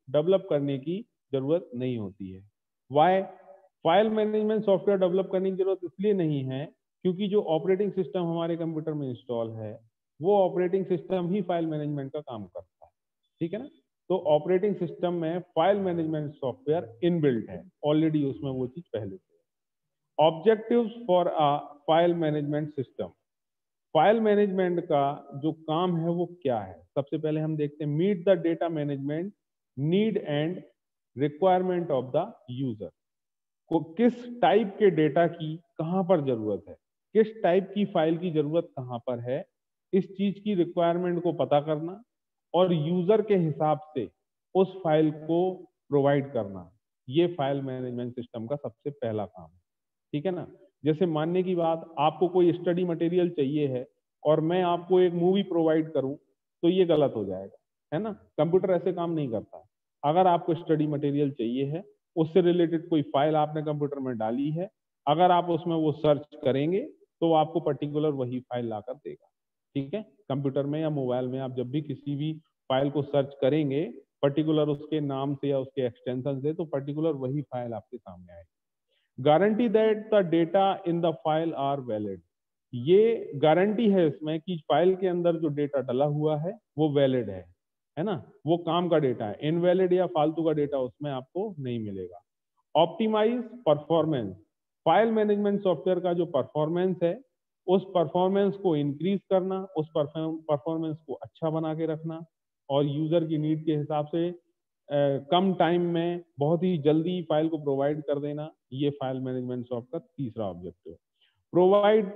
Develop करने की जरूरत नहीं होती है। Why? File management software develop करने की जरूरत इसलिए नहीं है क्योंकि जो ऑपरेटिंग सिस्टम हमारे कंप्यूटर में इंस्टॉल है वो ऑपरेटिंग सिस्टम ही फाइल मैनेजमेंट का काम करता है, ठीक है ना। तो ऑपरेटिंग सिस्टम में फाइल मैनेजमेंट सॉफ्टवेयर इनबिल्ट है ऑलरेडी, उसमें वो चीज पहले से है। Objectives for a file management system, file management का जो काम है वो क्या है। सबसे पहले हम देखते हैं meet the data management need and requirement of the user, को किस टाइप के डेटा की कहां पर जरूरत है, किस टाइप की फाइल की जरूरत कहां पर है, इस चीज की रिक्वायरमेंट को पता करना और यूजर के हिसाब से उस फाइल को प्रोवाइड करना, ये फाइल मैनेजमेंट सिस्टम का सबसे पहला काम है, ठीक है ना। जैसे मानने की बात, आपको कोई स्टडी मटेरियल चाहिए है और मैं आपको एक मूवी प्रोवाइड करूं तो ये गलत हो जाएगा, है ना। कंप्यूटर ऐसे काम नहीं करता। अगर आपको स्टडी मटेरियल चाहिए है, उससे रिलेटेड कोई फाइल आपने कंप्यूटर में डाली है, अगर आप उसमें वो सर्च करेंगे तो आपको पर्टिकुलर वही फाइल लाकर देगा, ठीक है। कंप्यूटर में या मोबाइल में आप जब भी किसी भी फाइल को सर्च करेंगे पर्टिकुलर उसके नाम से या उसके एक्सटेंशन से, तो पर्टिकुलर वही फाइल आपके सामने आएगी। Guarantee that the data in the file are valid, ये गारंटी है इसमें कि फाइल के अंदर जो डेटा डला हुआ है वो वैलिड है ना, वो काम का डेटा है। इनवैलिड या फालतू का डेटा उसमें आपको नहीं मिलेगा। Optimize performance, file management software का जो परफॉर्मेंस है उस परफॉर्मेंस को इंक्रीज करना, उस परफॉर्मेंस को अच्छा बना के रखना और यूजर की नीड के हिसाब से कम टाइम में बहुत ही जल्दी फाइल को प्रोवाइड कर देना, ये फाइल मैनेजमेंट सॉफ्टवेयर का तीसरा objective. Provide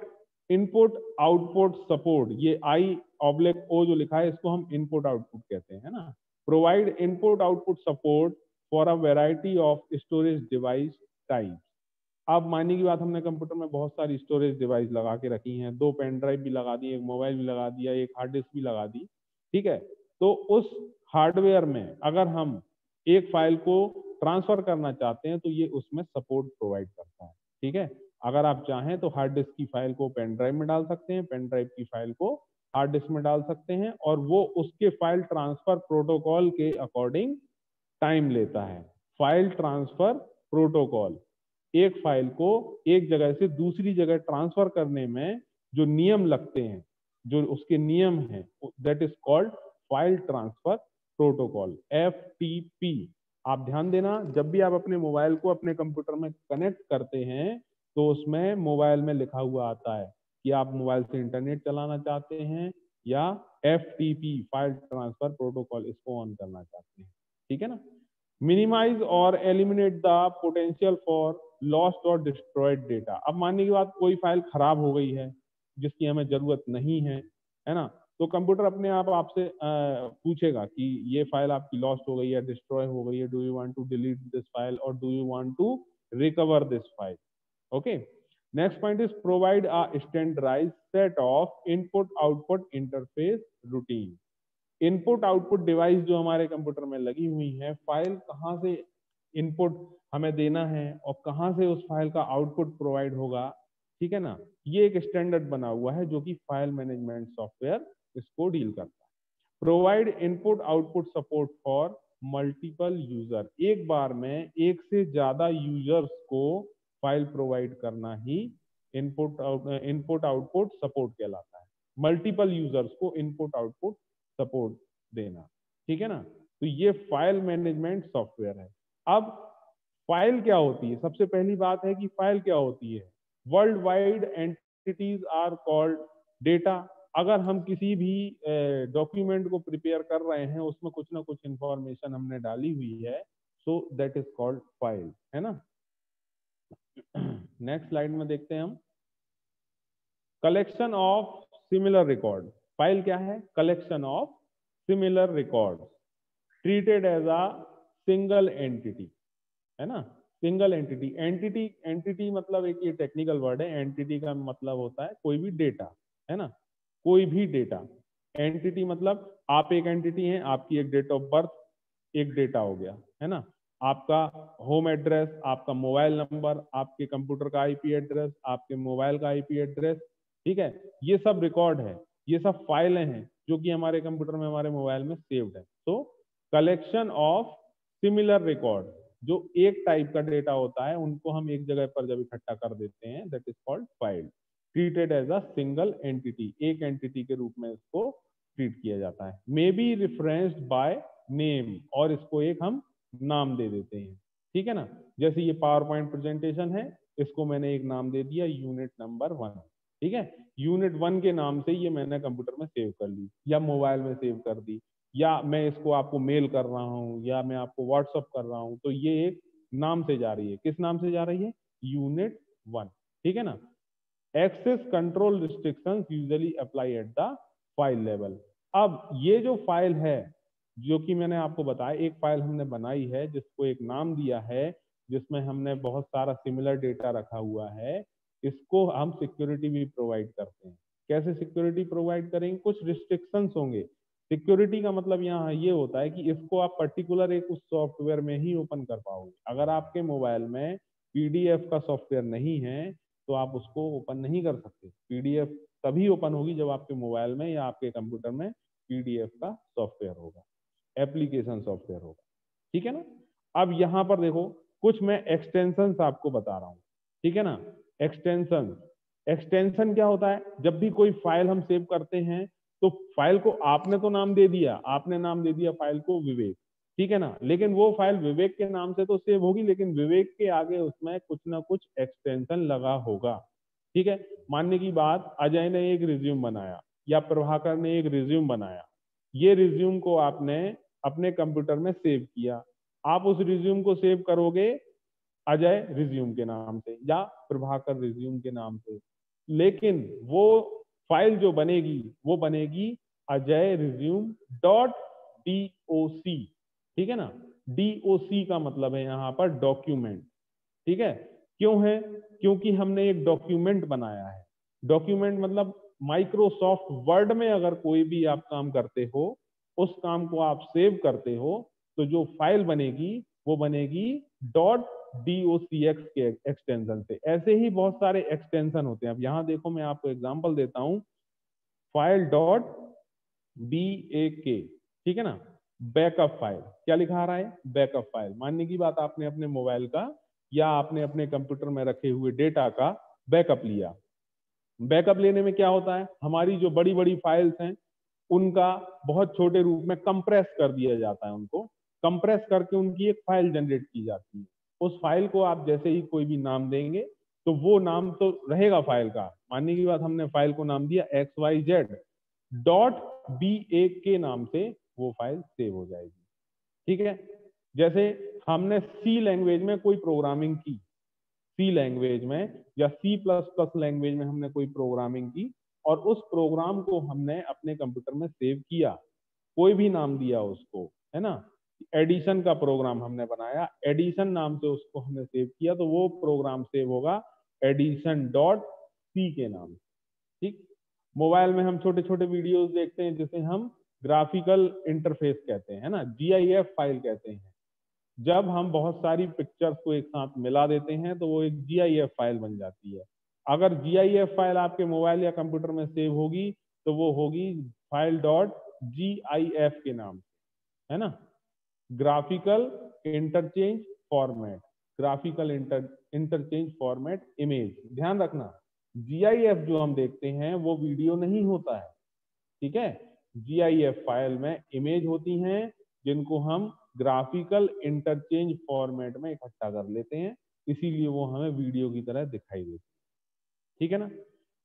input output support, ये I/O जो लिखा है इसको हम इनपुट आउटपुट कहते हैं ना। Provide input output support for a variety of storage device type. अब मानने की बात, हमने कंप्यूटर में बहुत सारी स्टोरेज डिवाइस लगा के रखी हैं, 2 पेन ड्राइव भी लगा दी, एक मोबाइल भी लगा दिया, एक हार्ड डिस्क भी लगा दी, ठीक है। तो उस हार्डवेयर में अगर हम एक फाइल को ट्रांसफर करना चाहते हैं तो ये उसमें सपोर्ट प्रोवाइड करता है, ठीक है। अगर आप चाहें तो हार्ड डिस्क की फाइल को पेन ड्राइव में डाल सकते हैं, पेन ड्राइव की फाइल को हार्ड डिस्क में डाल सकते हैं और वो उसके फाइल ट्रांसफर प्रोटोकॉल के अकॉर्डिंग टाइम लेता है। फाइल ट्रांसफर प्रोटोकॉल, एक फाइल को एक जगह से दूसरी जगह ट्रांसफर करने में जो नियम लगते हैं, जो उसके नियम हैं, that is called file transfer protocol, FTP। आप ध्यान देना, जब भी आप अपने मोबाइल को अपने कंप्यूटर में कनेक्ट करते हैं तो उसमें मोबाइल में लिखा हुआ आता है कि आप मोबाइल से इंटरनेट चलाना चाहते हैं या FTP फाइल ट्रांसफर प्रोटोकॉल इसको ऑन करना चाहते हैं, ठीक है ना। मिनिमाइज और eliminate the potential for lost और डिस्ट्रॉयड डेटा। अब मानने की बात, कोई फाइल खराब हो गई है जिसकी हमें जरूरत नहीं है ना, तो कंप्यूटर अपने आप आपसे पूछेगा कि ये फाइल आपकी लॉस्ट हो गई है, डिस्ट्रॉय हो गई है, do you want to delete this file और do you want to recover this file. Okay, next point is provide a standardized set of input output interface routine. Input output device जो हमारे computer में लगी हुई है, file कहाँ से input हमें देना है और कहाँ से उस फाइल का आउटपुट प्रोवाइड होगा, ठीक है ना, ये एक स्टैंडर्ड बना हुआ है जो कि फाइल मैनेजमेंट सॉफ्टवेयर इसको डील करता है। Provide input output support for multiple user, एक बार में एक से ज्यादा यूजर्स को फाइल प्रोवाइड करना ही इनपुट आउटपुट सपोर्ट कहलाता है। मल्टीपल यूजर्स को इनपुट आउटपुट सपोर्ट देना, ठीक है ना। तो ये फाइल मैनेजमेंट सॉफ्टवेयर है। अब फाइल क्या होती है, सबसे पहली बात है कि फाइल क्या होती है। World wide entities are called data. अगर हम किसी भी डॉक्यूमेंट को प्रिपेयर कर रहे हैं, उसमें कुछ ना कुछ इंफॉर्मेशन हमने डाली हुई है, so that is called file, है ना। नेक्स्ट स्लाइड में देखते हैं हम, collection of similar record. File क्या है? Collection of similar record treated as a single entity, है ना। सिंगल एंटिटी, एंटिटी मतलब एक ये टेक्निकल वर्ड है, एंटिटी का मतलब होता है कोई भी डेटा, है ना, कोई भी डेटा। एंटिटी मतलब आप एक एंटिटी हैं, आपकी एक डेट ऑफ बर्थ एक डेटा हो गया, है ना। आपका होम एड्रेस, आपका मोबाइल नंबर, आपके कंप्यूटर का IP एड्रेस, आपके मोबाइल का IP एड्रेस, ठीक है, ये सब रिकॉर्ड है, ये सब फाइलें हैं जो कि हमारे कंप्यूटर में, हमारे मोबाइल में सेव्ड है। तो कलेक्शन ऑफ सिमिलर रिकॉर्ड, जो एक टाइप का डेटा होता है उनको हम एक जगह पर जब इकट्ठा कर देते हैं, that is called file, treated as a single entity, एक एंटिटी के रूप में इसको ट्रीट किया जाता है। May be referenced by name, और इसको एक हम नाम दे देते हैं, ठीक है ना। जैसे ये पावर पॉइंट प्रेजेंटेशन है, इसको मैंने एक नाम दे दिया यूनिट नंबर 1, ठीक है। यूनिट 1 के नाम से ये मैंने कंप्यूटर में सेव कर ली या मोबाइल में सेव कर दी, या मैं इसको आपको मेल कर रहा हूँ या मैं आपको व्हाट्सअप कर रहा हूँ, तो ये एक नाम से जा रही है। किस नाम से जा रही है? यूनिट 1, ठीक है ना। Access control restrictions usually apply at the file level. अब ये जो फाइल है, जो कि मैंने आपको बताया, एक फाइल हमने बनाई है जिसको एक नाम दिया है, जिसमें हमने बहुत सारा सिमिलर डेटा रखा हुआ है, इसको हम सिक्योरिटी भी प्रोवाइड करते हैं। कैसे सिक्योरिटी प्रोवाइड करेंगे? कुछ रिस्ट्रिक्शंस होंगे। सिक्योरिटी का मतलब यहाँ ये होता है कि इसको आप पर्टिकुलर एक उस सॉफ्टवेयर में ही ओपन कर पाओगे। अगर आपके मोबाइल में पीडीएफ का सॉफ्टवेयर नहीं है तो आप उसको ओपन नहीं कर सकते। पीडीएफ तभी ओपन होगी जब आपके मोबाइल में या आपके कंप्यूटर में पीडीएफ का सॉफ्टवेयर होगा, एप्लीकेशन सॉफ्टवेयर होगा, ठीक है ना। अब यहाँ पर देखो, कुछ मैं एक्सटेंशन आपको बता रहा हूँ, ठीक है ना। एक्सटेंशन, एक्सटेंशन क्या होता है? जब भी कोई फाइल हम सेव करते हैं तो फाइल को आपने तो नाम दे दिया, आपने नाम दे दिया फाइल को विवेक, ठीक है ना। लेकिन वो फाइल विवेक के नाम से तो सेव होगी, लेकिन विवेक के आगे उसमें कुछ ना कुछ एक्सटेंशन लगा होगा, ठीक है। मानने की बात, अजय ने एक रिज्यूम बनाया या प्रभाकर ने एक रिज्यूम बनाया, ये रिज्यूम को आपने अपने कंप्यूटर में सेव किया। आप उस रिज्यूम को सेव करोगे अजय रिज्यूम के नाम से या प्रभाकर रिज्यूम के नाम से, लेकिन वो फाइल जो बनेगी वो बनेगी अजय रिज्यूम डॉट DOC, ठीक है ना। DOC का मतलब है यहाँ पर डॉक्यूमेंट, ठीक है। क्यों है? क्योंकि हमने एक डॉक्यूमेंट बनाया है। डॉक्यूमेंट मतलब माइक्रोसॉफ्ट वर्ड में अगर कोई भी आप काम करते हो, उस काम को आप सेव करते हो, तो जो फाइल बनेगी वो बनेगी डॉट DOCX के एक्सटेंशन से। ऐसे ही बहुत सारे एक्सटेंशन होते हैं। अब यहाँ देखो, मैं आपको एग्जांपल देता हूँ, फाइल डॉट BAK, ठीक है ना। बैकअप फाइल, क्या लिखा आ रहा है? Backup file. मानने की बात, आपने अपने मोबाइल का या आपने अपने कंप्यूटर में रखे हुए डेटा का बैकअप लिया। बैकअप लेने में क्या होता है, हमारी जो बड़ी बड़ी फाइल्स हैं उनका बहुत छोटे रूप में कंप्रेस कर दिया जाता है, उनको कंप्रेस करके उनकी एक फाइल जनरेट की जाती है। उस फाइल को आप जैसे ही कोई भी नाम देंगे तो वो नाम तो रहेगा फाइल का। मानने की बात, हमने फाइल को नाम दिया XYZ डॉट BAK के नाम से, वो फाइल सेव हो जाएगी, ठीक है। जैसे हमने सी लैंग्वेज में कोई प्रोग्रामिंग की, सी लैंग्वेज में या C++ लैंग्वेज में हमने कोई प्रोग्रामिंग की और उस प्रोग्राम को हमने अपने कंप्यूटर में सेव किया, कोई भी नाम दिया उसको, है ना। एडिशन का प्रोग्राम हमने बनाया, एडिशन नाम से उसको हमने सेव किया, तो वो प्रोग्राम सेव होगा एडिशन डॉट C के नाम, ठीक। मोबाइल में हम छोटे छोटे वीडियोस देखते हैं जिसे हम ग्राफिकल इंटरफेस कहते हैं, ना, GIF फाइल कहते हैं। जब हम बहुत सारी पिक्चर्स को एक साथ मिला देते हैं तो वो एक GIF फाइल बन जाती है। अगर GIF फाइल आपके मोबाइल या कंप्यूटर में सेव होगी तो वो होगी फाइल डॉट GIF के नाम, है ना। Graphical interchange format, graphical interchange format image. ध्यान रखना, GIF जो हम देखते हैं वो वीडियो नहीं होता है, ठीक है। GIF फाइल में इमेज होती हैं जिनको हम ग्राफिकल इंटरचेंज फॉर्मेट में इकट्ठा कर लेते हैं, इसीलिए वो हमें वीडियो की तरह दिखाई देती है, ठीक है ना।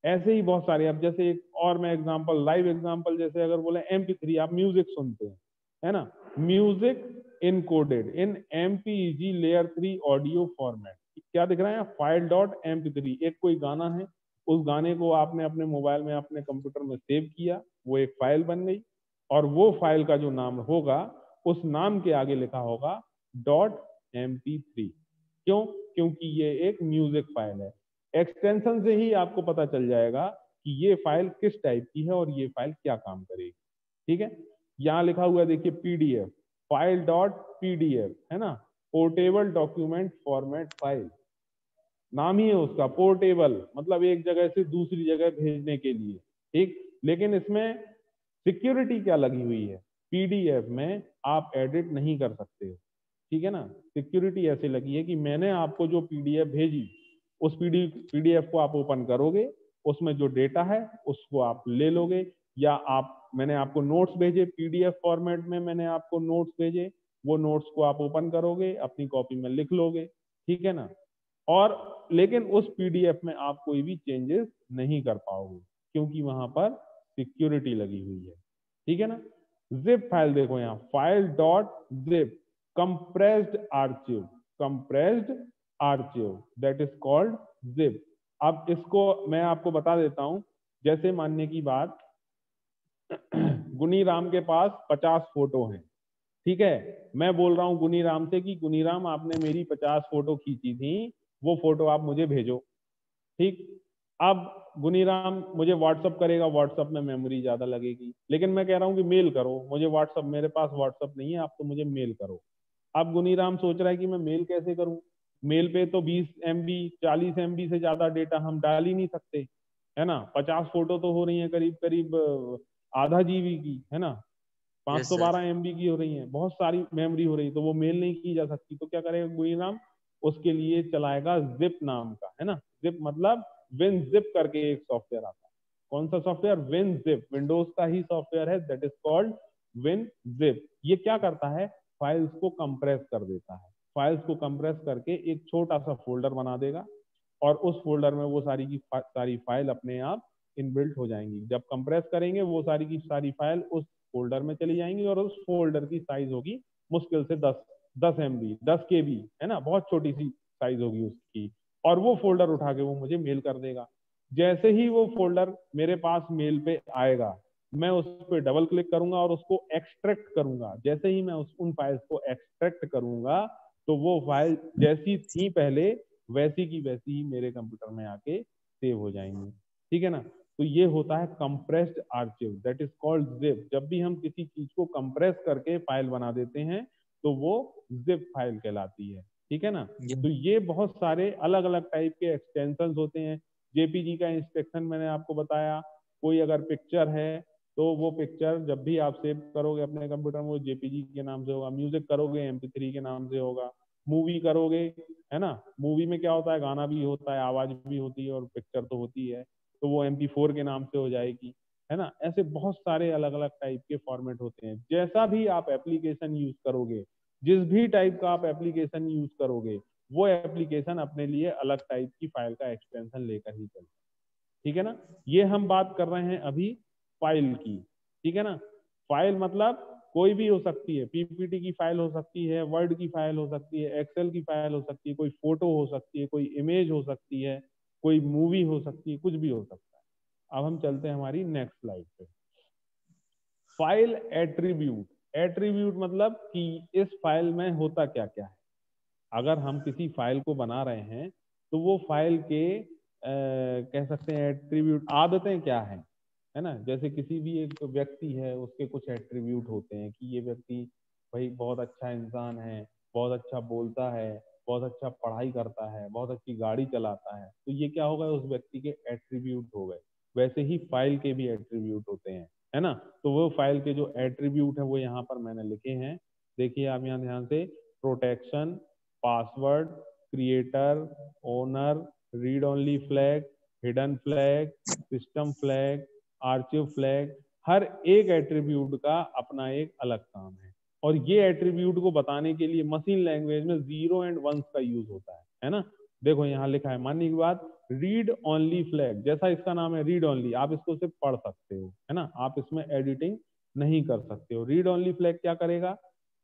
ऐसे ही बहुत सारे, अब जैसे एक और मैं एग्जांपल, लाइव एग्जांपल, जैसे अगर बोले MP3, आप म्यूजिक सुनते हैं, है ना। म्यूजिक इनकोडेड इन MPEG लेयर 3 ऑडियो फॉर्मेट, क्या दिख रहा है? फाइल डॉट MP3, एक कोई गाना है, उस गाने को आपने अपने मोबाइल में अपने कंप्यूटर में सेव किया, वो एक फाइल बन गई, और वो फाइल का जो नाम होगा उस नाम के आगे लिखा होगा डॉट MP3। क्यों? क्योंकि ये एक म्यूजिक फाइल है। एक्सटेंशन से ही आपको पता चल जाएगा कि ये फाइल किस टाइप की है और ये फाइल क्या काम करेगी, ठीक है। यहाँ लिखा हुआ है, देखिए, PDF, फाइल डॉट PDF, है ना, पोर्टेबल डॉक्यूमेंट फॉर्मेट फाइल, नाम ही है उसका पोर्टेबल, मतलब एक जगह से दूसरी जगह भेजने के लिए, ठीक। लेकिन इसमें सिक्योरिटी क्या लगी हुई है? PDF में आप एडिट नहीं कर सकते हो, ठीक है ना। सिक्योरिटी ऐसे लगी है कि मैंने आपको जो पीडीएफ भेजी, उस पीडीएफ को आप ओपन करोगे, उसमें जो डेटा है उसको आप ले लोगे, या मैंने आपको नोट्स भेजे पीडीएफ फॉर्मेट में, मैंने आपको नोट्स भेजे, वो नोट्स को आप ओपन करोगे, अपनी कॉपी में लिख लोगे, ठीक है ना। और लेकिन उस पीडीएफ में आप कोई भी चेंजेस नहीं कर पाओगे, क्योंकि वहां पर सिक्योरिटी लगी हुई है, ठीक है ना। जिप फाइल देखो यहाँ, file dot zip compressed archive, compressed archive that is called zip. अब इसको मैं आपको बता देता हूं, जैसे मानने की बात, गुनी राम के पास 50 फोटो हैं, ठीक है। मैं बोल रहा हूं गुनी राम से कि गुनी राम आपने मेरी 50 फोटो खींची थी, वो फोटो आप मुझे भेजो, ठीक। अब गुनीराम मुझे व्हाट्सअप करेगा, व्हाट्सअप में मेमोरी ज्यादा लगेगी, लेकिन मैं कह रहा हूँ कि मेल करो मुझे व्हाट्सअप, मेरे पास व्हाट्सअप नहीं है, आप तो मुझे मेल करो। अब गुनीराम सोच रहा है कि मैं मेल कैसे करूं, मेल पे तो 20 MB 40 MB से ज्यादा डेटा हम डाल ही नहीं सकते, है ना। 50 फोटो तो हो रही है करीब करीब आधा जीबी की, है ना, यस सर। 512 MB की हो रही है, बहुत सारी मेमोरी हो रही है, तो वो मेल नहीं की जा सकती। तो क्या करेगा गुनीराम, उसके लिए चलाएगा जिप नाम का, है ना। जिप मतलब विन जिप करके एक सॉफ्टवेयर आता है। कौन सा सॉफ्टवेयर? विन जिप, विंडोज का ही सॉफ्टवेयर है, that is called win zip. ये क्या करता है, फाइल्स को कंप्रेस कर देता है, फाइल्स को कंप्रेस करके एक छोटा सा फोल्डर बना देगा, और उस फोल्डर में वो सारी की सारी फाइल अपने आप इनबिल्ट हो जाएंगी। जब कंप्रेस करेंगे वो सारी की सारी फाइल उस फोल्डर में चली जाएंगी, और उस फोल्डर की साइज होगी मुश्किल से 10 MB 10 KB, है ना, बहुत छोटी सी साइज होगी उसकी। और वो फोल्डर उठा के वो मुझे मेल कर देगा। जैसे ही वो फोल्डर मेरे पास मेल पे आएगा, मैं उस पर डबल क्लिक करूंगा और उसको एक्सट्रैक्ट करूंगा। जैसे ही मैं उन फाइल्स को एक्सट्रैक्ट करूंगा, तो वो फाइल जैसी थी पहले, वैसी की वैसी ही मेरे कंप्यूटर में आके सेव हो जाएंगी, ठीक है ना। तो ये होता है compressed archive, that is called zip. जब भी हम किसी चीज को कंप्रेस करके फाइल बना देते हैं, तो वो जिप फाइल कहलाती है, ठीक है ना। तो ये बहुत सारे अलग अलग टाइप के एक्सटेंशन होते हैं। जेपीजी का इंस्ट्रक्शन मैंने आपको बताया, कोई अगर पिक्चर है तो वो पिक्चर जब भी आप सेव करोगे अपने कंप्यूटर में, वो जेपीजी के नाम से होगा। म्यूजिक करोगे MP3 के नाम से होगा। मूवी करोगे, है ना, मूवी में क्या होता है, गाना भी होता है, आवाज भी होती है, और पिक्चर तो होती है, तो वो MP4 के नाम से हो जाएगी, है ना। ऐसे बहुत सारे अलग अलग टाइप के फॉर्मेट होते हैं। जैसा भी आप एप्लीकेशन यूज करोगे, जिस भी टाइप का आप एप्लीकेशन यूज करोगे, वो एप्लीकेशन अपने लिए अलग टाइप की फाइल का एक्सटेंशन लेकर ही चलता है, ठीक है ना। ये हम बात कर रहे हैं अभी फाइल की, ठीक है ना। फाइल मतलब कोई भी हो सकती है, PPT की फाइल हो सकती है, वर्ड की फाइल हो सकती है, एक्सेल की फाइल हो सकती है, कोई फोटो हो सकती है, कोई इमेज हो सकती है, कोई मूवी हो सकती है, कुछ भी हो सकता है। अब हम चलते हैं हमारी नेक्स्ट स्लाइड पे। File attribute. एट्रीब्यूट मतलब कि इस फाइल में होता क्या क्या है। अगर हम किसी फाइल को बना रहे हैं, तो वो फाइल के कह सकते हैं एट्रीब्यूट, आदतें क्या है ना। जैसे किसी भी एक व्यक्ति है, उसके कुछ एट्रीब्यूट होते हैं कि ये व्यक्ति भाई बहुत अच्छा इंसान है, बहुत अच्छा बोलता है, बहुत अच्छा पढ़ाई करता है, बहुत अच्छी गाड़ी चलाता है, तो ये क्या होगा, उस व्यक्ति के एट्रीब्यूट हो गए। वैसे ही फाइल के भी एट्रीब्यूट होते हैं, है ना। तो वो फाइल के जो एट्रीब्यूट है वो यहाँ पर मैंने लिखे हैं, देखिए आप यहाँ ध्यान से। Protection, password, creator, owner, read only flag, hidden flag, system flag, archive flag, हर एक एट्रीब्यूट का अपना एक अलग काम है। और ये एट्रीब्यूट को बताने के लिए मशीन लैंग्वेज में 0 एंड 1 का यूज होता है ना। देखो यहाँ लिखा है, मानने की बात, रीड ओनली फ्लैग, जैसा इसका नाम है रीड ओनली, आप इसको सिर्फ पढ़ सकते हो, है ना, आप इसमें एडिटिंग नहीं कर सकते हो। रीड ओनली फ्लैग क्या करेगा,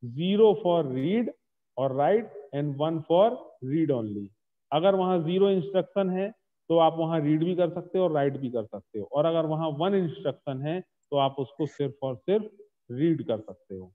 0 फॉर रीड और right and 1 for read only. अगर वहां 0 इंस्ट्रक्शन है तो आप वहां रीड भी कर सकते हो और राइट भी कर सकते हो, और अगर वहां 1 इंस्ट्रक्शन है तो आप उसको सिर्फ और सिर्फ रीड कर सकते हो,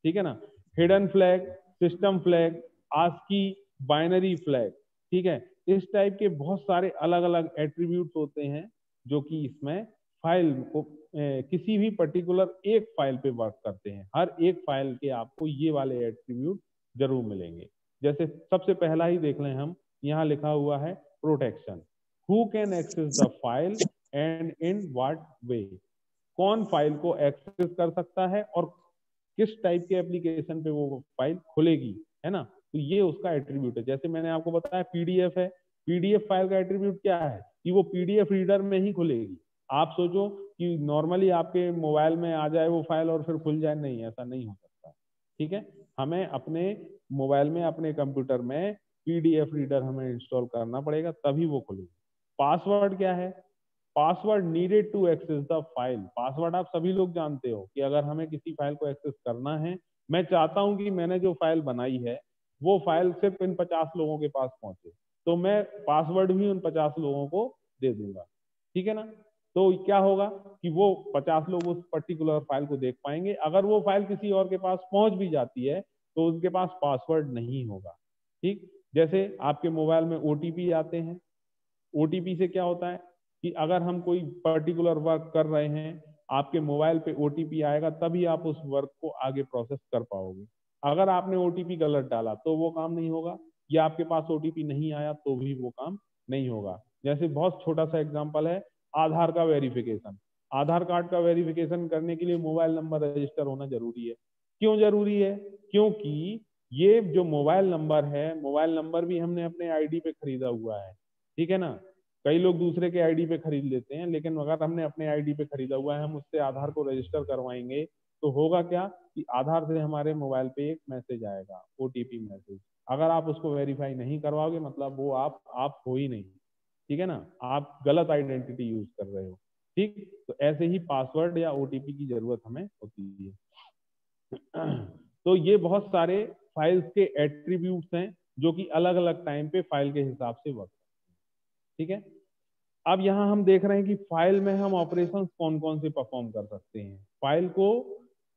ठीक है ना। Hidden flag, system flag, ASCII, binary flag, ठीक है। इस टाइप के बहुत सारे अलग अलग एट्रीब्यूट होते हैं जो कि इसमें फाइल को किसी भी पर्टिकुलर एक फाइल पे वर्क करते हैं। हर एक फाइल के आपको ये वाले एट्रीब्यूट जरूर मिलेंगे। जैसे सबसे पहला ही देख लें हम, यहाँ लिखा हुआ है protection. Who can access the file and in what way. कौन फाइल को एक्सेस कर सकता है और किस टाइप के एप्लीकेशन पे वो फाइल खुलेगी, है ना। तो ये उसका एट्रीब्यूट है। जैसे मैंने आपको बताया पीडीएफ है, पीडीएफ फाइल का एट्रीब्यूट क्या है कि वो पीडीएफ रीडर में ही खुलेगी। आप सोचो कि नॉर्मली आपके मोबाइल में आ जाए वो फाइल और फिर खुल जाए, नहीं, ऐसा नहीं हो सकता। ठीक है, हमें अपने मोबाइल में, अपने कंप्यूटर में पीडीएफ रीडर हमें इंस्टॉल करना पड़ेगा, तभी वो खुलेगी। पासवर्ड क्या है? Password needed to access the file. Password आप सभी लोग जानते हो कि अगर हमें किसी फाइल को एक्सेस करना है, मैं चाहता हूं कि मैंने जो फाइल बनाई है वो फाइल सिर्फ इन 50 लोगों के पास पहुंचे, तो मैं पासवर्ड भी उन 50 लोगों को दे दूंगा। ठीक है ना। तो क्या होगा कि वो 50 लोग उस पर्टिकुलर फाइल को देख पाएंगे। अगर वो फाइल किसी और के पास पहुंच भी जाती है तो उनके पास पासवर्ड नहीं होगा। ठीक, जैसे आपके मोबाइल में ओटीपी आते हैं। ओटीपी से क्या होता है कि अगर हम कोई पर्टिकुलर वर्क कर रहे हैं, आपके मोबाइल पे ओटीपी आएगा, तभी आप उस वर्क को आगे प्रोसेस कर पाओगे। अगर आपने ओटीपी गलत डाला तो वो काम नहीं होगा, या आपके पास ओटीपी नहीं आया तो भी वो काम नहीं होगा। जैसे बहुत छोटा सा एग्जांपल है, आधार का वेरिफिकेशन। आधार कार्ड का वेरिफिकेशन करने के लिए मोबाइल नंबर रजिस्टर होना जरूरी है। क्यों जरूरी है? क्योंकि ये जो मोबाइल नंबर है, मोबाइल नंबर भी हमने अपने आईडी पे खरीदा हुआ है। ठीक है ना। कई लोग दूसरे के आईडी पे खरीद लेते हैं, लेकिन अगर हमने अपने आईडी पे खरीदा हुआ है, हम उससे आधार को रजिस्टर करवाएंगे, तो होगा क्या कि आधार से हमारे मोबाइल पे एक मैसेज आएगा, ओटीपी मैसेज। अगर आप उसको वेरीफाई नहीं करवाओगे, मतलब वो आप हो ही नहीं। ठीक है ना, आप गलत आइडेंटिटी यूज कर रहे हो। ठीक, तो ऐसे ही पासवर्ड या ओटीपी की जरूरत हमें होती है। तो ये बहुत सारे फाइल्स के एट्रीब्यूट्स हैं जो कि अलग अलग टाइम पे फाइल के हिसाब से वर्क। ठीक है, अब यहाँ हम देख रहे हैं कि फाइल में हम ऑपरेशन कौन कौन से परफॉर्म कर सकते हैं। फाइल को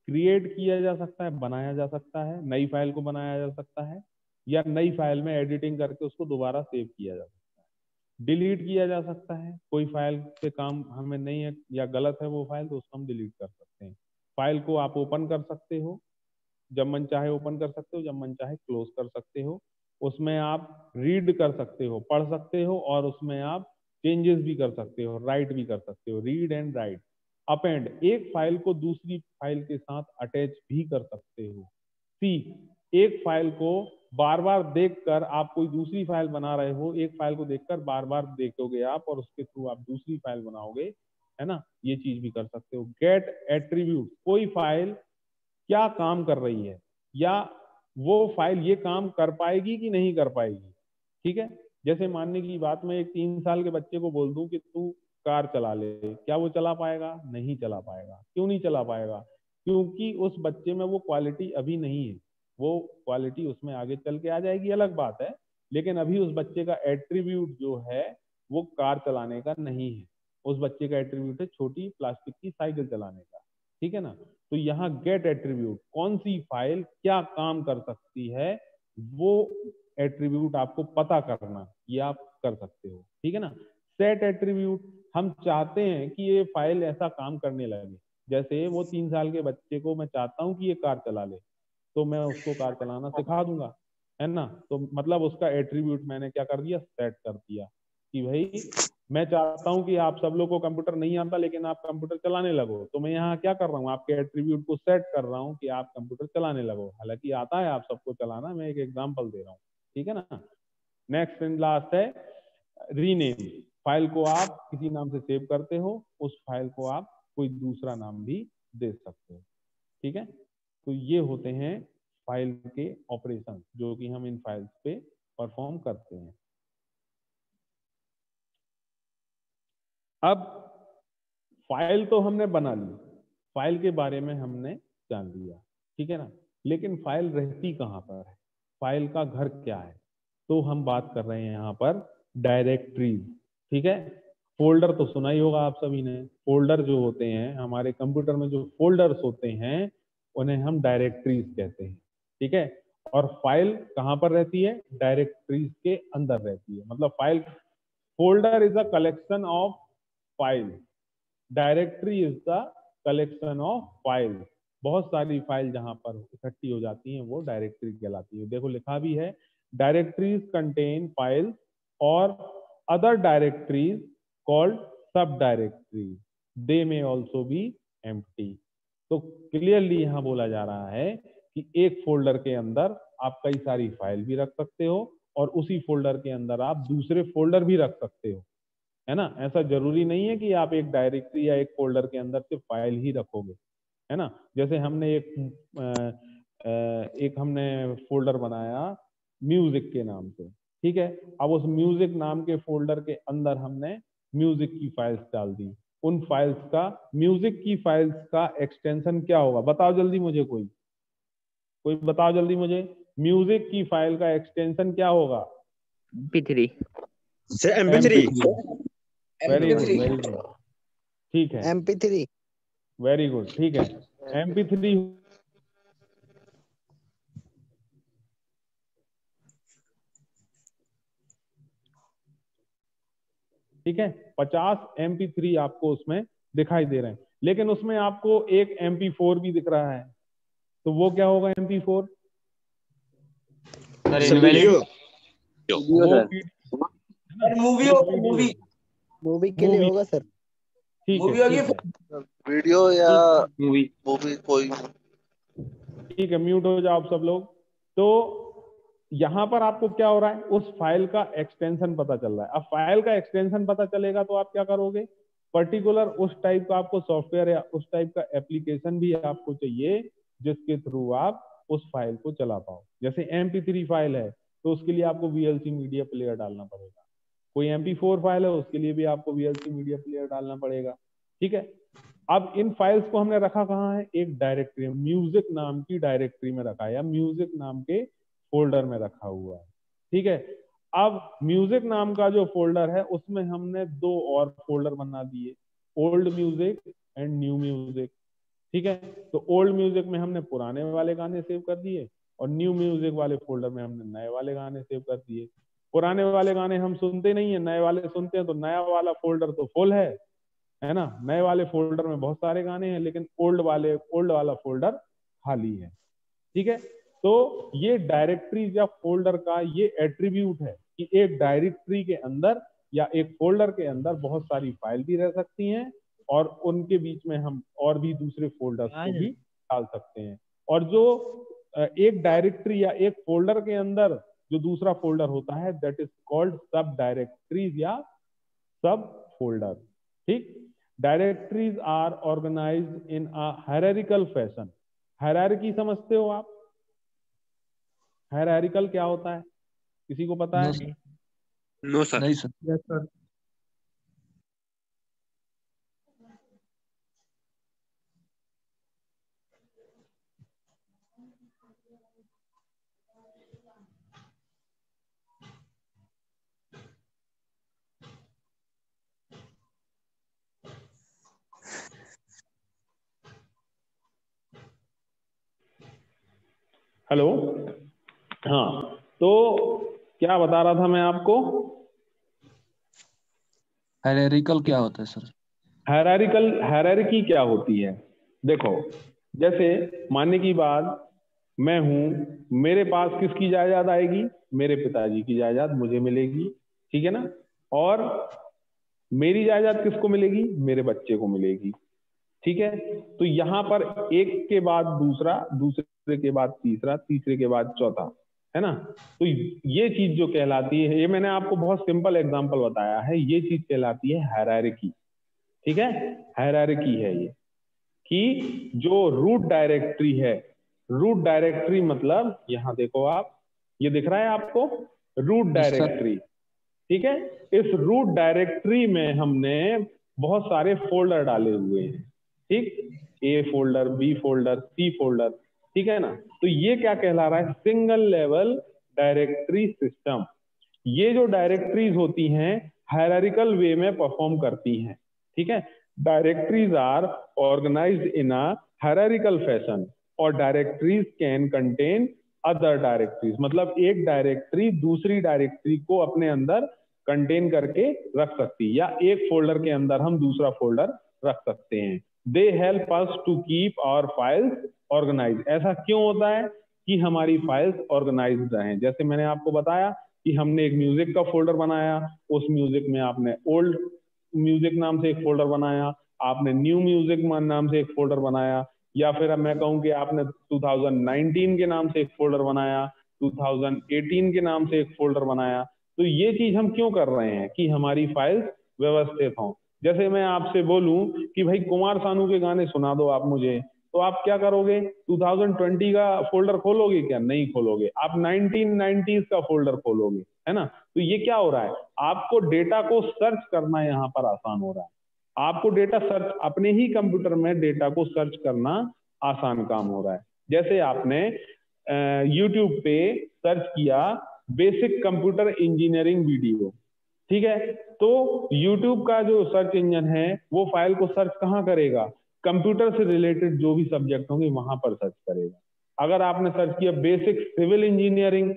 क्रिएट किया जा सकता है, बनाया जा सकता है, नई फाइल को बनाया जा सकता है, या नई फाइल में एडिटिंग करके उसको दोबारा सेव किया जा सकता है। डिलीट किया जा सकता है, कोई फाइल से काम हमें नहीं है या गलत है वो फाइल, तो उसको हम डिलीट कर सकते हैं। फाइल को आप ओपन कर सकते हो, जब मन चाहे ओपन कर सकते हो, जब मन चाहे क्लोज कर सकते हो। उसमें आप रीड कर सकते हो, पढ़ सकते हो, और उसमें आप चेंजेस भी कर सकते हो, राइट भी कर सकते हो, रीड एंड राइट। अपेंड, एक फाइल को दूसरी फाइल के साथ अटैच भी कर सकते हो। सी, एक फाइल को बार बार देखकर आप कोई दूसरी फाइल बना रहे हो, एक फाइल को देखकर बार बार देखोगे आप, और उसके थ्रू आप दूसरी फाइल बनाओगे, है ना, ये चीज भी कर सकते हो। गेट एट्रीब्यूट, कोई फाइल क्या काम कर रही है, या वो फाइल ये काम कर पाएगी कि नहीं कर पाएगी। ठीक है, जैसे मानने की बात, मैं एक 3 साल के बच्चे को बोल दूं कि तू कार चला ले, क्या वो चला पाएगा? नहीं चला पाएगा। क्यों नहीं चला पाएगा? क्योंकि उस बच्चे में वो क्वालिटी अभी नहीं है। वो क्वालिटी उसमें आगे चल के आ जाएगी, अलग बात है, लेकिन अभी उस बच्चे का एट्रीब्यूट जो है वो कार चलाने का नहीं है। उस बच्चे का एट्रीब्यूट है छोटी प्लास्टिक की साइकिल चलाने का। ठीक है ना। तो यहाँ गेट एट्रीब्यूट, कौन सी फाइल क्या काम कर सकती है, वो एट्रीब्यूट आपको पता करना, ये आप कर सकते हो। ठीक है ना। सेट एट्रीब्यूट, हम चाहते हैं कि ये फाइल ऐसा काम करने लगे। जैसे वो 3 साल के बच्चे को मैं चाहता हूँ कि ये कार चला ले, तो मैं उसको कार चलाना सिखा दूंगा, है ना। तो मतलब उसका एट्रीब्यूट मैंने क्या कर दिया, सेट कर दिया कि भाई मैं चाहता हूं कि आप सब लोग को कंप्यूटर नहीं आता, लेकिन आप कंप्यूटर चलाने लगो, तो मैं यहाँ क्या कर रहा हूँ, आपके एट्रीब्यूट को सेट कर रहा हूँ कि आप कंप्यूटर चलाने लगो। हालांकि आता है आप सबको चलाना, मैं एक एग्जांपल दे रहा हूँ। ठीक है ना। नेक्स्ट एंड लास्ट है रीनेम। फाइल को आप किसी नाम से सेव करते हो, उस फाइल को आप कोई दूसरा नाम भी दे सकते हो। ठीक है, तो ये होते हैं फाइल के ऑपरेशन जो कि हम इन फाइल्स पे परफॉर्म करते हैं। अब फाइल तो हमने बना ली, फाइल के बारे में हमने जान लिया, ठीक है ना, लेकिन फाइल रहती कहाँ पर है, फाइल का घर क्या है? तो हम बात कर रहे हैं यहाँ पर डायरेक्टरीज। ठीक है, फोल्डर तो सुना ही होगा आप सभी ने। फोल्डर जो होते हैं हमारे कंप्यूटर में, जो फोल्डर्स होते हैं उन्हें हम डायरेक्टरीज कहते हैं। ठीक है, और फाइल कहाँ पर रहती है? डायरेक्टरीज के अंदर रहती है। मतलब file, folder is a collection of file, directory is the collection of file. बहुत सारी फाइल जहां पर इकट्ठी हो जाती हैं वो डायरेक्टरी कहलाती है। देखो लिखा भी है, डायरेक्टरीज कंटेन फाइल्स और other directories called sub directories, they may also be empty. तो क्लियरली यहां बोला जा रहा है कि एक फोल्डर के अंदर आप कई सारी फाइल भी रख सकते हो और उसी फोल्डर के अंदर आप दूसरे फोल्डर भी रख सकते हो, है ना। ऐसा जरूरी नहीं है कि आप एक डायरेक्टरी या एक फोल्डर के अंदर सिर्फ फाइल ही रखोगे, है ना। जैसे हमने एक हमने फोल्डर बनाया म्यूजिक के नाम से, ठीक है। अब उस म्यूजिक नाम के फोल्डर के अंदर हमने म्यूजिक की फाइल्स डाल दी। उन फाइल्स का, म्यूजिक की फाइल्स का एक्सटेंशन क्या होगा, बताओ जल्दी मुझे, कोई कोई बताओ जल्दी मुझे, म्यूजिक की फाइल का एक्सटेंशन क्या होगा? MP3 MP3 very good, very good, ठीक है, MP3 वेरी गुड, ठीक है। MP3 ठीक है, 50 MP3 आपको उसमें दिखाई दे रहे हैं, लेकिन उसमें आपको एक MP4 भी दिख रहा है, तो वो क्या होगा MP4? वीडियो वो मूवी होगा, मूवी मूवी के लिए होगा सर। ठीक मूवी है, होगी, ठीक है, वीडियो या मूवी मूवी कोई। ठीक है, म्यूट हो जाओ आप सब लोग। तो यहां पर आपको क्या हो रहा है, उस फाइल का एक्सटेंशन पता चल रहा है। अब फाइल का एक्सटेंशन पता चलेगा तो आप क्या करोगे, पर्टिकुलर उस टाइप का आपको सॉफ्टवेयर या उस टाइप का एप्लीकेशन भी आपको चाहिए जिसके थ्रू आप उस फाइल को चला पाओ। जैसे MP3 फाइल है तो उसके लिए आपको VLC मीडिया प्लेयर डालना पड़ेगा, कोई MP4 फाइल है उसके लिए भी आपको VLC मीडिया प्लेयर डालना पड़ेगा, ठीक है। अब इन फाइल्स को हमने रखा कहाँ है, एक डायरेक्टरी, म्यूजिक नाम की डायरेक्टरी में रखा है या म्यूजिक नाम के फोल्डर में रखा हुआ है, ठीक है। अब म्यूजिक नाम का जो फोल्डर है उसमें हमने दो और फोल्डर बना दिए, old music and new music, ठीक है। तो ओल्ड म्यूजिक में हमने पुराने वाले गाने सेव कर दिए और न्यू म्यूजिक वाले फोल्डर में हमने नए वाले गाने सेव कर दिए। पुराने वाले गाने हम सुनते नहीं है, नए वाले सुनते हैं, तो नया वाला फोल्डर तो फुल है ना। नए वाले फोल्डर में बहुत सारे गाने हैं लेकिन ओल्ड वाला फोल्डर खाली है, ठीक है। तो ये डायरेक्टरीज या फोल्डर का ये एट्रीब्यूट है कि एक डायरेक्टरी के अंदर या एक फोल्डर के अंदर बहुत सारी फाइल भी रह सकती हैं और उनके बीच में हम और भी दूसरे फोल्डर्स को भी डाल सकते हैं। और जो एक डायरेक्टरी या एक फोल्डर के अंदर जो दूसरा फोल्डर होता है that is called sub directories या सब फोल्डर, ठीक। Directories are organized in a hierarchical fashion. Hierarchy समझते हो आप? हायरार्किकल क्या होता है, किसी को पता है? No sir. नहीं सर। Yes sir. हेलो, हाँ, तो क्या बता रहा था मैं आपको, हायरार्किकल क्या होता है सर? हायरार्की क्या होती है? देखो, जैसे मानने की बात, मैं हूं, मेरे पास किसकी जायदाद आएगी, मेरे पिताजी की जायदाद मुझे मिलेगी, ठीक है ना। और मेरी जायदाद किसको मिलेगी, मेरे बच्चे को मिलेगी, ठीक है। तो यहाँ पर एक के बाद दूसरा, दूसरे के बाद तीसरा, तीसरे के बाद चौथा, है ना। तो ये चीज जो कहलाती है, ये मैंने आपको बहुत सिंपल एग्जांपल बताया है, ये चीज कहलाती है हायरार्की, ठीक है। हायरार्की है ये कि जो रूट डायरेक्टरी है, रूट डायरेक्टरी मतलब यहाँ देखो आप, ये दिख रहा है आपको, रूट डायरेक्टरी, ठीक है। इस रूट डायरेक्टरी में हमने बहुत सारे फोल्डर डाले हुए हैं, ठीक, A folder, B folder, C folder, ठीक है ना। तो ये क्या कहला रहा है, सिंगल लेवल डायरेक्टरी सिस्टम। ये जो डायरेक्टरीज होती हैं हायरार्किकल वे में परफॉर्म करती हैं, ठीक है। Directories are organized in a hierarchical fashion और directories can contain other directories, मतलब एक डायरेक्टरी दूसरी डायरेक्टरी को अपने अंदर कंटेन करके रख सकती है, या एक फोल्डर के अंदर हम दूसरा फोल्डर रख सकते हैं। They help us to keep our files organize. ऐसा क्यों होता है कि हमारी फाइल्स ऑर्गेनाइज्ड रहें। जैसे मैंने आपको बताया कि हमने एक म्यूजिक का फोल्डर बनाया, उस म्यूजिक में आपने ओल्ड म्यूजिक नाम से एक फोल्डर बनाया, आपने न्यू म्यूजिक नाम से एक फोल्डर बनाया, या फिर अब मैं कहूं कि आपने 2019 के नाम से एक फोल्डर बनाया, 2018 के नाम से एक फोल्डर बनाया। तो ये चीज हम क्यों कर रहे हैं कि हमारी फाइल्स व्यवस्थित हों। जैसे मैं आपसे बोलूं कि भाई कुमार सानू के गाने सुना दो आप मुझे, तो आप क्या करोगे, 2020 का फोल्डर खोलोगे क्या? नहीं खोलोगे, आप 1990s का फोल्डर खोलोगे, है ना। तो ये क्या हो रहा है, आपको डेटा को सर्च करना यहाँ पर आसान हो रहा है। आपको डेटा सर्च, अपने ही कंप्यूटर में डेटा को सर्च करना आसान काम हो रहा है। जैसे आपने यूट्यूब पे सर्च किया बेसिक कंप्यूटर इंजीनियरिंग वीडियो, ठीक है, तो यूट्यूब का जो सर्च इंजन है वो फाइल को सर्च कहाँ करेगा, कंप्यूटर से रिलेटेड जो भी सब्जेक्ट होंगे वहां पर सर्च करेगा। अगर आपने सर्च किया बेसिक सिविल इंजीनियरिंग,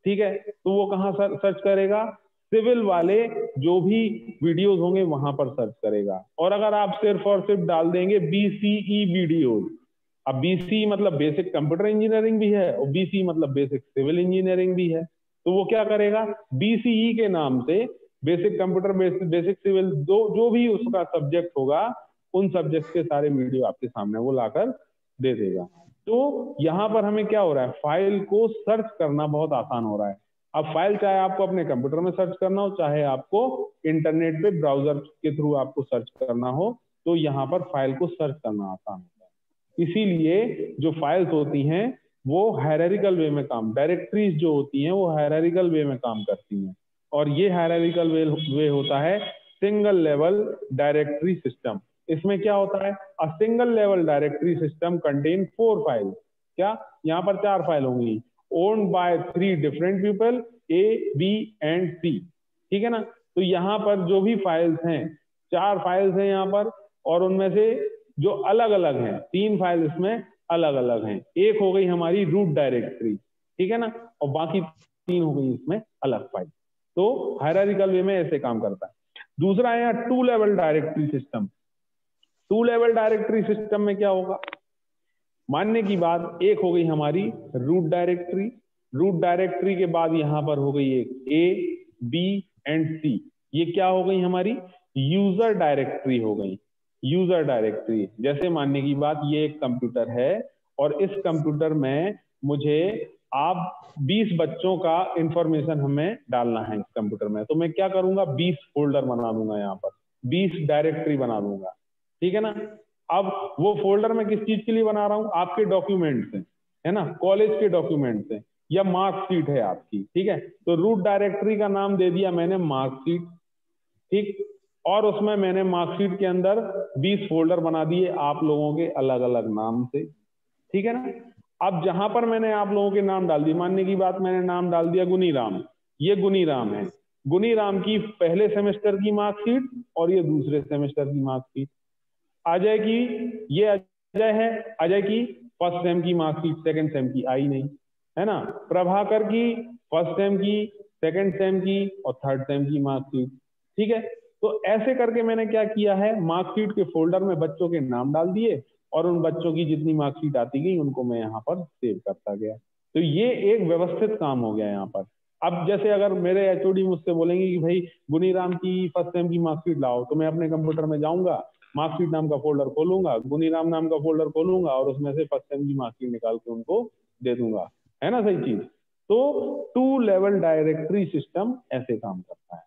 ठीक है, तो वो कहाँ सर्च करेगा, सिविल वाले जो भी वीडियोस होंगे वहां पर सर्च करेगा। और अगर आप सिर्फ और सिर्फ डाल देंगे BCE वीडियोस, अब BCE मतलब बेसिक कंप्यूटर इंजीनियरिंग भी है और BCE मतलब बेसिक सिविल इंजीनियरिंग भी है, तो वो क्या करेगा, BCE के नाम से बेसिक कंप्यूटर बेसिक सिविल जो भी उसका सब्जेक्ट होगा उन सब्जेक्ट के सारे वीडियो आपके सामने वो लाकर दे देगा। तो यहाँ पर हमें क्या हो रहा है, फाइल को सर्च करना बहुत आसान हो रहा है। अब फाइल चाहे आपको अपने कंप्यूटर में सर्च करना हो, चाहे आपको इंटरनेट पे ब्राउजर के थ्रू आपको सर्च करना हो, तो यहाँ पर फाइल को सर्च करना आसान होता है। इसीलिए जो फाइल्स होती हैं वो हायरार्किकल वे में काम, डायरेक्टरीज जो होती हैं वो हायरार्किकल वे में काम करती हैं। और ये हायरार्किकल वे होता है सिंगल लेवल डायरेक्टरी सिस्टम। इसमें क्या होता है, a single level directory system contain 4 files, क्या यहाँ पर 4 फाइल होंगी, owned by 3 different people A, B and C, ठीक है ना। तो यहाँ पर जो भी फाइल्स हैं, 4 फाइल्स हैं यहाँ पर, और उनमें से जो अलग अलग हैं 3 फाइल इसमें अलग अलग हैं। एक हो गई हमारी रूट डायरेक्टरी, ठीक है ना, और बाकी 3 हो गई इसमें अलग फाइल। तो हायरार्किकल वे में ऐसे काम करता है। दूसरा है यहाँ 2 level directory system. 2 level directory system में क्या होगा, मानने की बात, एक हो गई हमारी रूट डायरेक्टरी, रूट डायरेक्टरी के बाद यहां पर हो गई एक A, B एंड C, ये क्या हो गई हमारी यूजर डायरेक्टरी हो गई। यूजर डायरेक्टरी, जैसे मानने की बात, ये एक कंप्यूटर है और इस कंप्यूटर में मुझे आप 20 बच्चों का इंफॉर्मेशन हमें डालना है इस कंप्यूटर में, तो मैं क्या करूंगा, 20 फोल्डर बना दूंगा, यहाँ पर 20 डायरेक्टरी बना दूंगा, ठीक है ना। अब वो फोल्डर मैं किस चीज के लिए बना रहा हूं, आपके डॉक्यूमेंट्स हैं, है ना, कॉलेज के डॉक्यूमेंट्स हैं या मार्कशीट है आपकी, ठीक है, तो रूट डायरेक्टरी का नाम दे दिया मैंने मार्कशीट, ठीक, और उसमें मैंने मार्कशीट के अंदर 20 फोल्डर बना दिए आप लोगों के अलग अलग नाम से, ठीक है ना। अब जहां पर मैंने आप लोगों के नाम डाल दिए, मानने की बात मैंने नाम डाल दिया गुनीराम, ये गुनीराम है, गुनीराम की पहले सेमेस्टर की मार्कशीट और ये दूसरे सेमेस्टर की मार्कशीट। अजय की, ये अजय है, अजय की फर्स्ट सेम की मार्कशीट सेकंड सेम की आई नहीं, है ना। प्रभाकर की फर्स्ट सेम की, सेकंड सेम की और थर्ड सेम की मार्कशीट, ठीक है। तो ऐसे करके मैंने क्या किया है, मार्कशीट के फोल्डर में बच्चों के नाम डाल दिए और उन बच्चों की जितनी मार्कशीट आती गई उनको मैं यहाँ पर सेव करता गया। तो ये एक व्यवस्थित काम हो गया यहाँ पर। अब जैसे अगर मेरे HOD मुझसे बोलेंगे कि भाई गुनीराम की फर्स्ट सेम की मार्कशीट लाओ, तो मैं अपने कंप्यूटर में जाऊंगा, मार्कशीट नाम का फोल्डर खोलूंगा, गुनीराम नाम का फोल्डर खोलूंगा और उसमें से फर्स्ट सेम की मार्कशीट निकाल के उनको दे दूंगा, है ना, सही चीज। तो 2 लेवल डायरेक्टरी सिस्टम ऐसे काम करता है।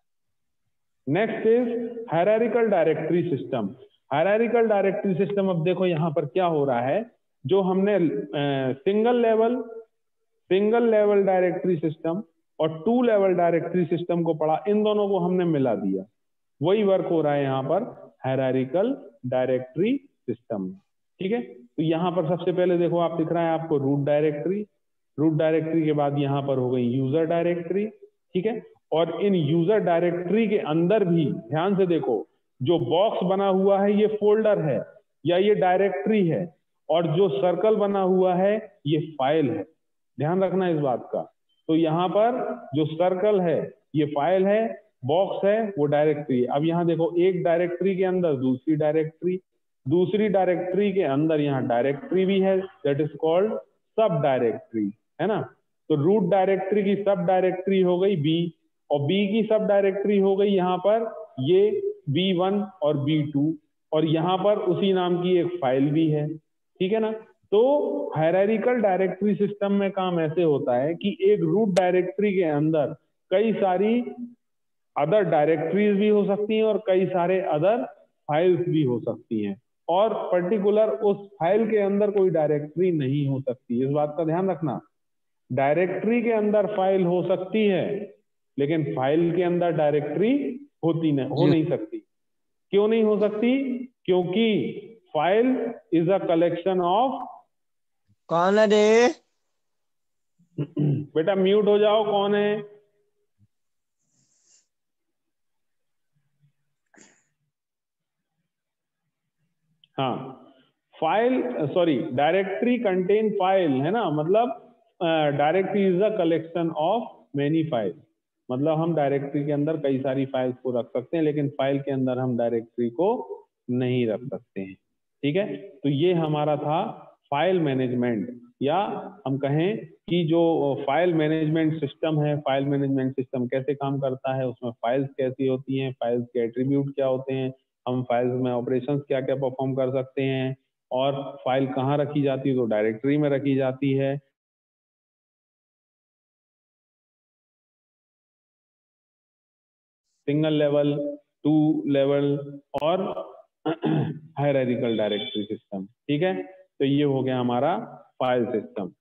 Next is hierarchical directory system. Hierarchical directory system, अब देखो यहाँ पर क्या हो रहा है, जो हमने सिंगल लेवल डायरेक्टरी सिस्टम और 2 लेवल डायरेक्टरी सिस्टम को पढ़ा, इन दोनों को हमने मिला दिया, वही वर्क हो रहा है यहाँ पर हायरार्किकल डायरेक्टरी सिस्टम, ठीक है। तो यहाँ पर सबसे पहले देखो, आप दिख रहा है आपको रूट डायरेक्टरी, रूट डायरेक्टरी के बाद यहाँ पर हो गई यूजर डायरेक्टरी, ठीक है। और इन यूजर डायरेक्टरी के अंदर भी ध्यान से देखो, जो बॉक्स बना हुआ है ये फोल्डर है या ये डायरेक्टरी है, और जो सर्कल बना हुआ है ये फाइल है, ध्यान रखना इस बात का। तो यहाँ पर जो सर्कल है ये फाइल है, बॉक्स है वो डायरेक्टरी है। अब यहाँ देखो, एक डायरेक्टरी के अंदर दूसरी डायरेक्टरी, दूसरी डायरेक्टरी के अंदर यहाँ डायरेक्टरी भी है, दैट इज कॉल्ड सब डायरेक्टरी, है ना। तो रूट डायरेक्टरी की सब डायरेक्टरी हो गई B, और B की सब डायरेक्टरी हो गई यहाँ पर ये B1 और B2, और यहाँ पर उसी नाम की एक फाइल भी है, ठीक है ना। तो हायरार्किकल डायरेक्टरी सिस्टम में काम ऐसे होता है कि एक रूट डायरेक्टरी के अंदर कई सारी अदर डायरेक्टरीज भी हो सकती हैं और कई सारे अदर फाइल्स भी हो सकती हैं, और पर्टिकुलर उस फाइल के अंदर कोई डायरेक्टरी नहीं हो सकती। इस बात का ध्यान रखना, डायरेक्टरी के अंदर फाइल हो सकती है लेकिन फाइल के अंदर डायरेक्टरी हो नहीं सकती। क्यों नहीं हो सकती? क्योंकि file is a collection of, कौन है रे? बेटा म्यूट हो जाओ, कौन है? हाँ, file sorry directory contain file है ना, मतलब directory is a collection of many file, मतलब हम डायरेक्टरी के अंदर कई सारी फाइल्स को रख सकते हैं लेकिन फाइल के अंदर हम डायरेक्टरी को नहीं रख सकते हैं। ठीक है, तो ये हमारा था फाइल मैनेजमेंट, या हम कहें कि जो फाइल मैनेजमेंट सिस्टम है, फाइल मैनेजमेंट सिस्टम कैसे काम करता है, उसमें फाइल्स कैसी होती हैं, फाइल्स के एट्रीब्यूट क्या होते हैं, हम फाइल्स में ऑपरेशंस क्या क्या परफॉर्म कर सकते हैं, और फाइल कहाँ रखी जाती है, तो डायरेक्टरी में रखी जाती है। सिंगल लेवल, 2 लेवल और हायरार्किकल डायरेक्टरी सिस्टम। ठीक है, तो ये हो गया हमारा फाइल सिस्टम।